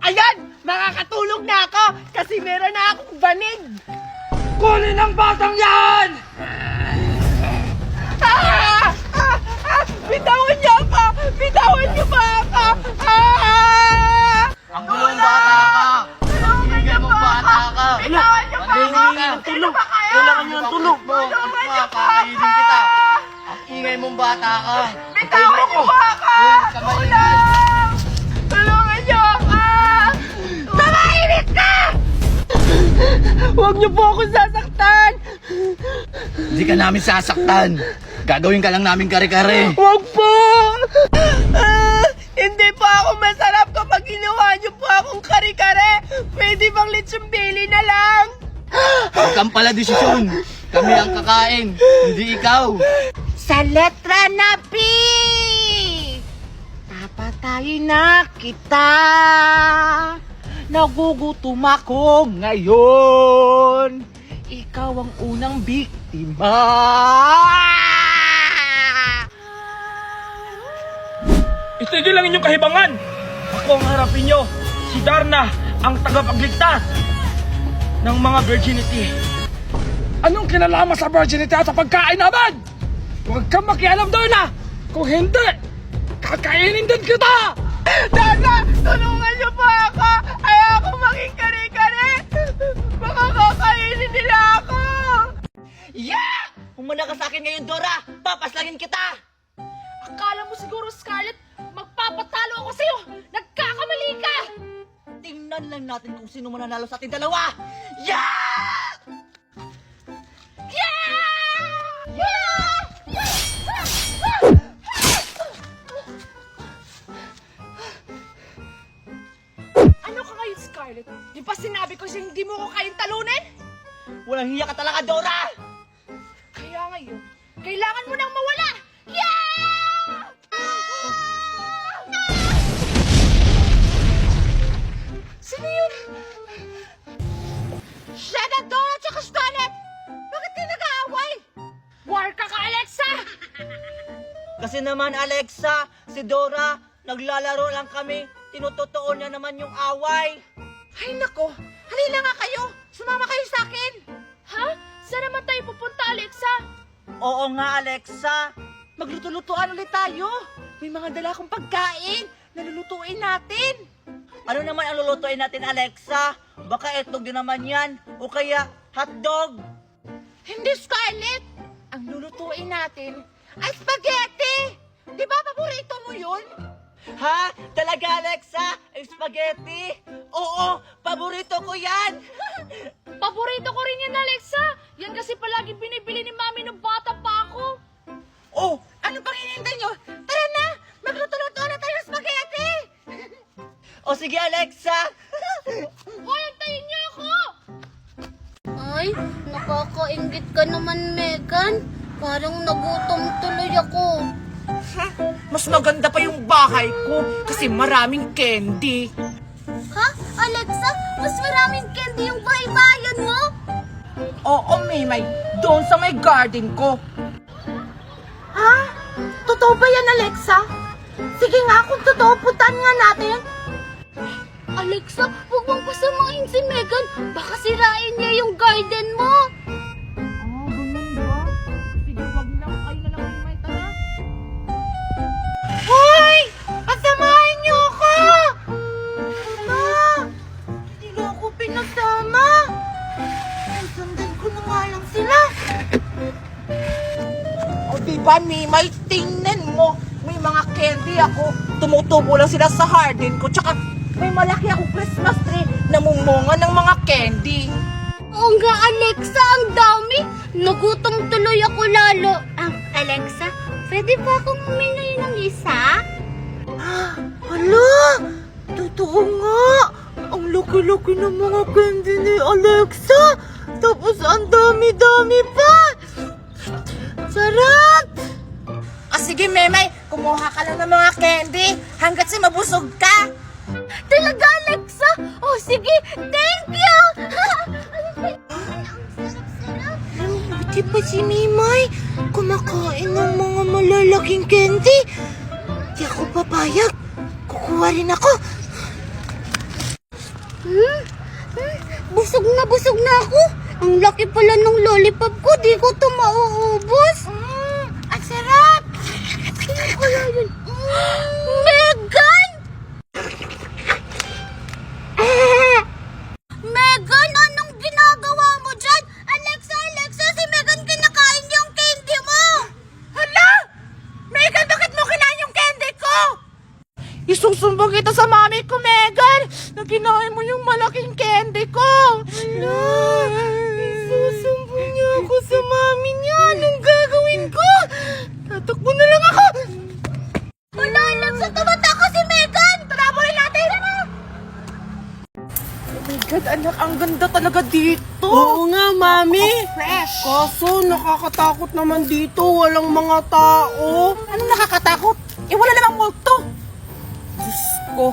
Ayan! Makakatulog na ako kasi meron na akong banig! Kunin ang batang yan! Bitawan niyo ako! Bitawan niyo ba ako? Ang gulong bata ka! Tulungan niyo Ang ba bata ako? ka! Bitawan niyo ba ako? Sino ba kayo? Kailangan niyo ng tulog! Tulungan niyo ba Kakainin ako? kita! Ang ingay mong bata ka! Bitawan niyo ba ako? Tulong! Tulungan niyo ako! Tumahimik ka! Huwag niyo po ako sasaktan! Hindi ka namin sasaktan! Gagawin ka lang namin kare-kare! Huwag po! Hindi po ako masarap kapag ginawa niyo po akong kare-kare. Pwede bang lechon bili na lang? Huwag kang pala desisyon! Kami ang kakain, hindi ikaw! Sa letra na P, papatayin na kita. Nagugutom ako ngayon. Ikaw ang unang biktima. Itigil lang inyong kahibangan! Ako ang harapin nyo, si Darna, ang tagapagligtas ng mga virginity. Anong kinalaman sa virginity at sa pagkain naman? Huwag kang makialam doon na! Kung hindi, kakainin din kita! Dada, tulungan niyo po ako. Ayoko maging kare-kare. Baka kakainin nila ako. Yeah! Humana ka sa akin ngayon, Dora! Papaslangin kita! Akala mo siguro, Scarlett, magpapatalo ako sa'yo! Nagkakamali ka! Tingnan lang natin kung sino mananalo sa ating dalawa! Yeah! Ano ka ngayon, Scarlett? Di ba sinabi ko siya hindi mo ko kayang talunin? Walang hiya ka talaga, Dora! Kaya ngayon, kailangan mo nang mawala! Yeah! Sino yun? Shada, Dora, tsaka Scarlett. Bakit kayo nag-aaway? War ka ka, Alexa! Kasi naman, Alexa, si Dora, naglalaro lang kami. Tinutotoo niya naman yung away. Ay, nako. Halina nga kayo. Sumama kayo sa akin. Ha? Saan naman tayo pupunta, Alexa? Oo nga, Alexa. Magluto-lutuan ulit tayo. May mga dala akong pagkain na lulutuin natin. Ano naman ang lulutuin natin, Alexa? Baka etlog din naman yan. O kaya, hotdog. Hindi, Scarlett. Ang lulutuin natin ay spaghetti. Di ba paborito mo yun? Ha? Talaga, Alexa? Spaghetti? Oo, paborito ko yan. Paborito ko rin yan, Alexa! Yan kasi palagi binibili ni Mami nung bata pa ako. Oh, ano pang hinihintay nyo? Tara na! Magluto-luto na tayo ng spaghetti! O sige, Alexa. Hoy, antayin niyo ako! Ay, nakakaingit ka naman, Megan. Parang nagutom tuloy ako. Mas maganda pa yung bahay ko kasi maraming candy. Ha? Alexa, mas maraming candy yung bahay-bayan mo? Oo, Maymay. Doon sa may garden ko. Ha? Totoo ba yan, Alexa? Sige nga, kung totoo, puntahan nga natin. Alexa, huwag mong pasamahin si Megan. Baka sirain niya yung garden mo. Ganun ba? Sige, wag lang. Ay na lang, Maymay. Tara. Hoy! Pasamahin niyo ako! Hindi na ako pinasama. Sundan ko na nga lang sila. O diba, Mimay, tingnan mo. May mga candy ako. Tumutubo lang sila sa garden ko. Tsaka may malaki akong Christmas tree na mumunga ng mga candy. Oo nga, Alexa, ang dami. Nagutom tuloy ako lalo. Alexa, pwede ba akong humingi ng isa? Hala! Totoo nga! Ang laki-laki ng mga candy ni Alexa! Tapos ang dami-dami pa! Sarap! Sige, Memay. Kumuha ka lang ng mga candy hanggat si mabusog ka. Talaga, Alexa? Oh, sige. Thank you! Buti pa si Mimay. Kumakain ng mga malalaking candy. Di ako papayag. Kukuha rin ako. Busog na ako. Ang laki pala ng lollipop ko. Di ko to mauubos. Ang sarap. Sino kaya yun? Megan! Megan, anong ginagawa mo dyan? Alexa, si Megan kinakain yung candy mo. Hala! Megan, bakit mo kinain yung candy ko? Isusumbong kita sa mami ko, Megan! Na kinain mo yung malaking candy ko! Hala! Isusumbong niya ako sa mami niya! Anong gagawin ko? Tatakbo na lang ako! Wala, Alexa, tumataka si Megan. Tara, buhay natin! Oh my God, anak, ang ganda talaga dito! Oo nga, Mami. Fresh! Kaso nakakatakot naman dito. Walang mga tao. Anong nakakatakot? Eh, wala namang multo! Diyos ko.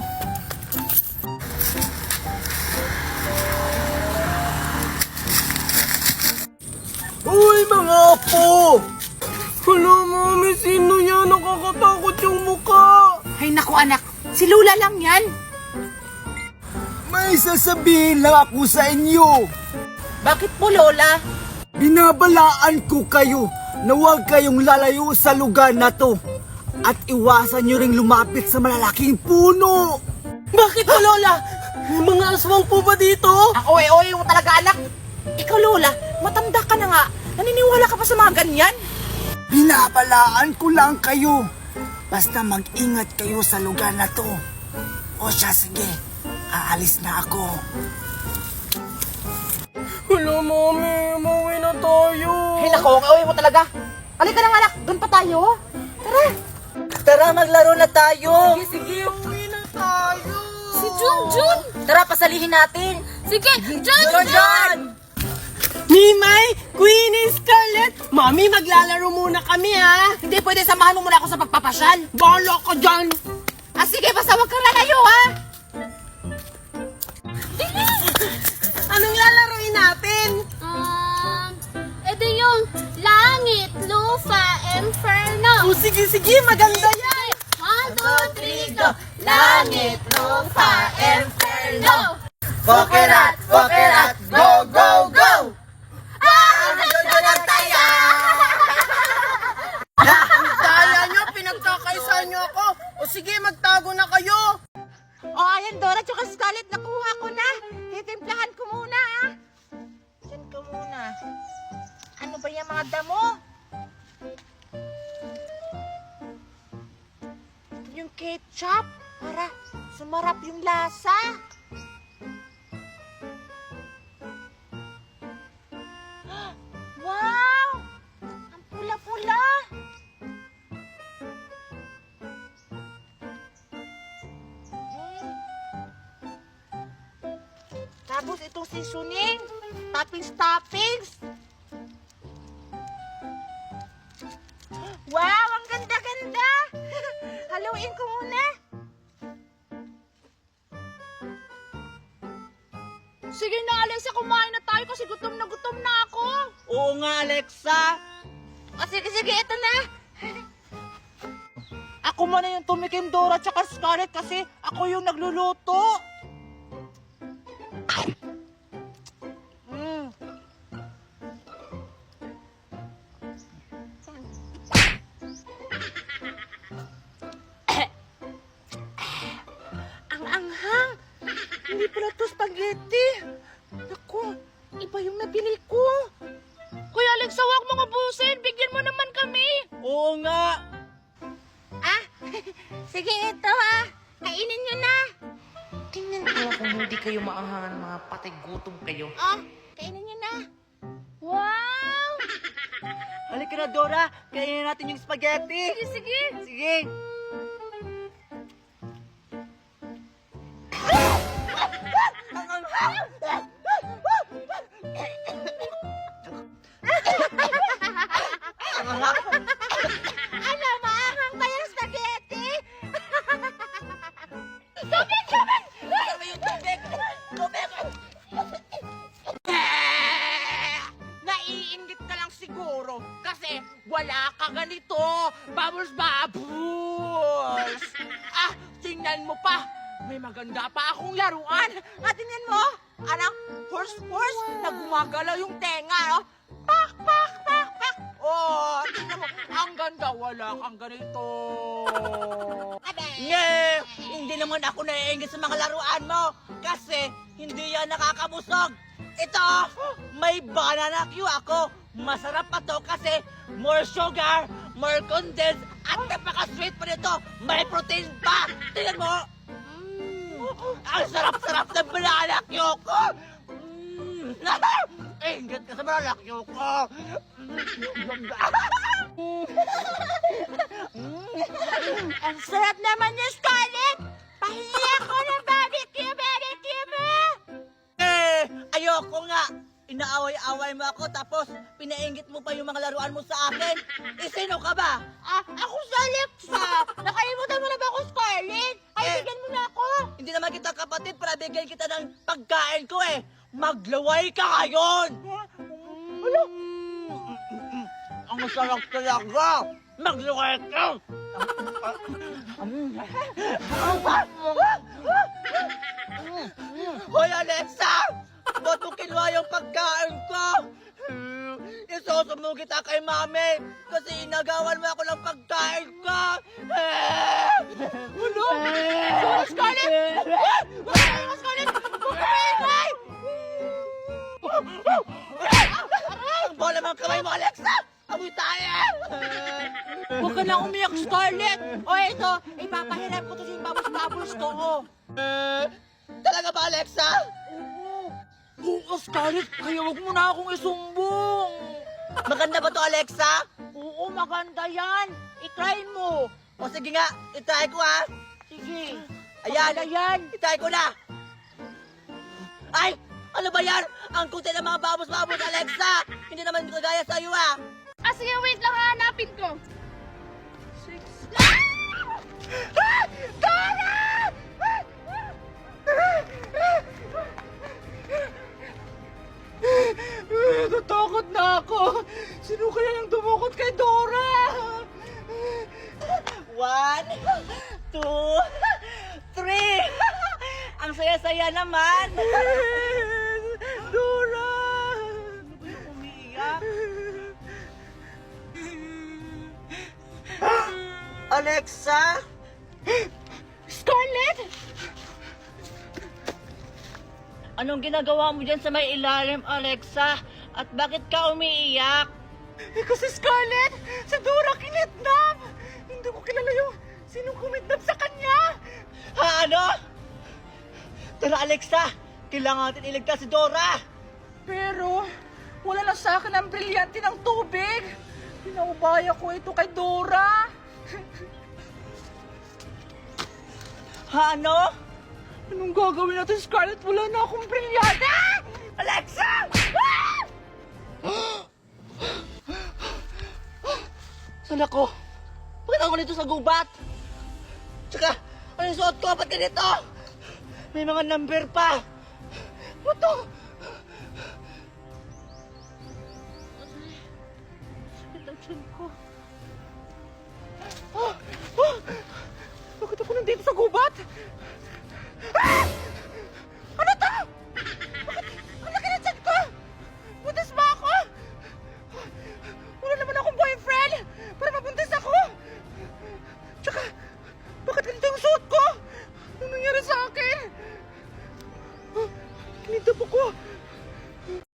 Uy, mga apo! Hala, Mami, sino yan? Nakakatakot yung mukha. Ay, naku anak, si Lula lang yan! May sasabihin lang ako sa inyo. Bakit po, Lola? Binabalaan ko kayo na huwag kayong lalayo sa lugar na to. At iwasan nyo ring lumapit sa malalaking puno. Bakit po, Lola? May mga aswang po ba dito? Ako yung talaga anak. Ikaw, Lola, matanda ka na nga. Naniniwala ka pa sa mga ganyan? Binabalaan ko lang kayo. Basta mag-ingat kayo sa lugar na to. O siya, sige. Aalis na ako. Hello, Mami. Umuwi na tayo. Ay, naku, ang mo talaga. Halika na nga, anak, doon pa tayo. Tara! Tara, maglaro na tayo. Sige, uwi na tayo. Si Junjun. Tara, pasalihin natin. Sige, Junjun. John! Mimay, Queenie, Scarlett. Mami, maglalaro muna kami, ha? Hindi pwede samahan mo muna ako sa pagpapasyal. Bala ka dyan. Ah, sige, basta huwag kang lalayo, ha? Anong lalaroin natin? Ito yung langit, lupa, inferno. Oh, sige, maganda yan. 1, 2, 3, go! Langit, lupa, inferno. Pokerat, go, go, go! Daya nyo, pinagkakaisa nyo ako. O sige, magtago na kayo. Oh, ayan, Dora, tsaka Scarlett, nakuha ko na. Titimplahan ko muna, ha? Diyan ka muna. Ano ba yung mga damo? Ito yung ketchup para sumarap yung lasa. Wow! Ang pula-pula! Tapos itong seasoning, toppings. Wow, ang ganda-ganda! Haluin ko muna. Sige na, Alexa, kumain na tayo kasi gutom na ako. Oo nga, Alexa. O sige, ito na. Ako man na yung tumikim, Dora, tsaka Scarlett kasi ako yung nagluluto. Ang anghang. Hindi pala to spaghetti. Naku, iba yung nabili ko. Kuya Alexa, huwag mong ubusin. Bigyan mo naman kami. Oo nga. Ah, sige ito ha. Kainin nyo na. Tingnan ko kung hindi kayo maanghangan, mga patay gutom kayo. Ah, kainin nyo na. Wow! Halika na, Dora. Kainin natin yung spaghetti. Sige. Sige. Ano, maanghang ba yung spaghetti? Naiingit ka lang siguro kasi wala ka ganito. Bubbles. Ah, tingnan mo pa. may maganda pa akong laruan. At tingnan mo, anak, horse, na gumagalaw yung tenga, no? Pak, pak, pak, pak. Oh, tingnan mo, ang ganda, wala kang ganito. Nge! Hindi naman ako naiingit sa mga laruan mo kasi hindi yan nakakabusog. Ito, may banana Q ako. Masarap pa to kasi more sugar, more condensed, at napaka-sweet pa nito. May protein pa. Tingnan mo. Ang sarap-sarap ng banana Q ko. Ingit ka sa banana Q ko. Ang sarap naman niya, Scarlett! Pahingi ako ng barbecue mo! Ayoko nga. Inaaway-away mo ako tapos pinaingit mo pa yung mga laruan mo sa akin. Sino ka ba? Ako si Alexa! Nakalimutan mo na ba ako, Scarlett? Ay, bigyan mo na ako! Hindi naman kita kapatid para bigyan kita ng pagkain ko eh. Maglaway ka ngayon! Ang sarap talaga! Maglaway ka! Hoy, Alexa! Ba't mo kinuha yung pagkain ko? Isusumo kita kay Mami kasi inagawan mo ako ng pagkain ko! Ano? Scarlett! Scarlett! Bumibigay! Ang bola mga kamay mo, Alexa! Amoy tayo! Huwag ka na umiyak, Scarlett. O ito, ipapahiram ko to sa babos-babos ko. Oh. Talaga ba, Alexa? Oo, Scarlett, kaya huwag mo na akong isumbong. Maganda ba to, Alexa? Oo, maganda yan. I-try mo. O sige nga, itry ko ha. Sige. Ayan, Maganda yan. itry ko na. Ay, ano ba yan? Ang kuti ng mga babos-babos, Alexa. Hindi naman kagaya sa'yo ha. Sige, wait lang, hanapin ko. Natakot na ako. Sino kaya yung dumukot kay Dora? 1, 2, 3. Ang saya-saya naman. Dora! Umiiyak. Alexa? Scarlett! Anong ginagawa mo dyan sa may ilalim, Alexa? At bakit ka umiiyak? Kasi Scarlett, si Dora kinidnap! Hindi ko kilala yung sinong kumidnap sa kanya! Ha, ano? Tara, Alexa! Kailangan natin iligtas si Dora! Pero, wala na sa akin ang brilyante ng tubig! Pinaubaya ko ito kay Dora! Ha, ano? Anong gagawin natin, Scarlett? Wala na akong brilyante! Alexa! Saan ako? Bakit ako nito sa gubat? Tsaka, ano yung suot ko? Ba't ganito? May mga number pa. Ano to? Sakit ang tiyan ko. Bakit ako nandito sa gubat? Ano to? Bakit? Ang laki ng tiyan ko! Buntis ba ako? Wala naman akong boyfriend para mabuntis ako! Tsaka, bakit ganito yung suot ko? Anong nangyari sa akin? Kinidap ako.